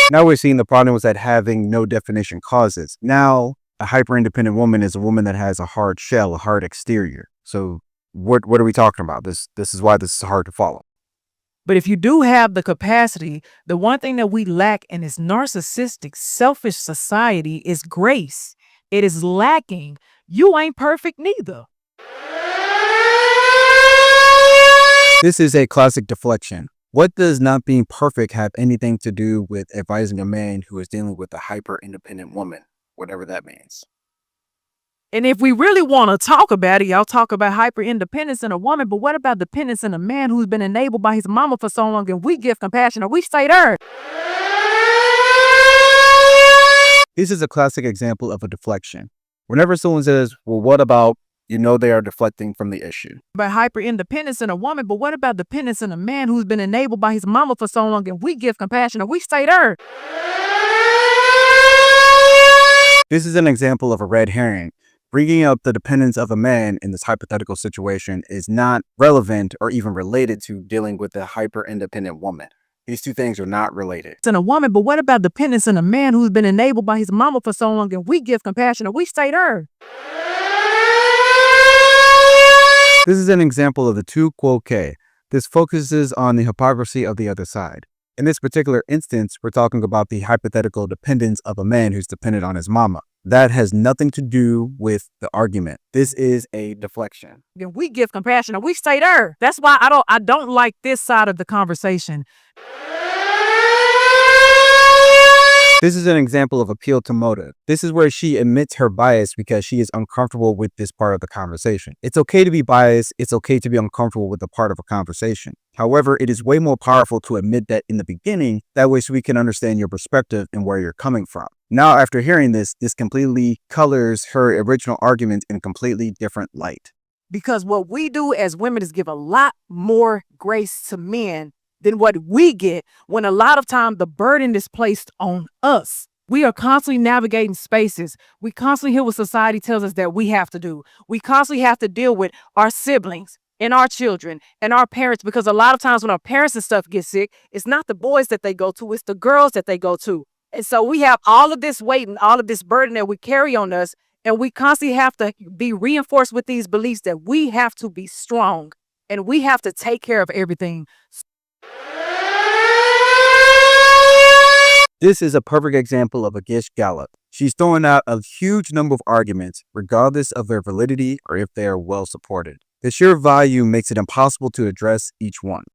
Now we're seeing the problem is that having no definition causes. Now, a hyper-independent woman is a woman that has a hard shell, a hard exterior. So what are we talking about? This is why this is hard to follow. But if you do have the capacity, the one thing that we lack in this narcissistic, selfish society is grace. It is lacking. You ain't perfect neither. This is a classic deflection. What does not being perfect have anything to do with advising a man who is dealing with a hyper-independent woman, whatever that means? And if we really want to talk about it, y'all talk about hyper independence in a woman, but what about dependence in a man who's been enabled by his mama for so long and we give compassion or we stay there? This is a classic example of a deflection. Whenever someone says, well, what about, they are deflecting from the issue. About hyper independence in a woman, but what about dependence in a man who's been enabled by his mama for so long and we give compassion or we stay there? This is an example of a red herring. Bringing up the dependence of a man in this hypothetical situation is not relevant or even related to dealing with a hyper-independent woman. These two things are not related. It's in a woman, but what about dependence in a man who's been enabled by his mama for so long and we give compassion or we stay there? This is an example of the tu quoque. This focuses on the hypocrisy of the other side. In this particular instance, we're talking about the hypothetical dependence of a man who's dependent on his mama. That has nothing to do with the argument. This is a deflection. Then we give compassion or we stay there. That's why I don't like this side of the conversation. This is an example of appeal to motive. This is where she admits her bias because she is uncomfortable with this part of the conversation. It's okay to be biased. It's okay to be uncomfortable with the part of a conversation. However, it is way more powerful to admit that in the beginning. That way so we can understand your perspective and where you're coming from. Now, after hearing this completely colors her original argument in a completely different light. Because what we do as women is give a lot more grace to men than what we get when a lot of time the burden is placed on us. We are constantly navigating spaces. We constantly hear what society tells us that we have to do. We constantly have to deal with our siblings and our children and our parents, because a lot of times when our parents and stuff get sick, it's not the boys that they go to, it's the girls that they go to. And so we have all of this weight and all of this burden that we carry on us, and we constantly have to be reinforced with these beliefs that we have to be strong and we have to take care of everything. This is a perfect example of a Gish Gallop. She's throwing out a huge number of arguments, regardless of their validity or if they are well supported. The sheer volume makes it impossible to address each one.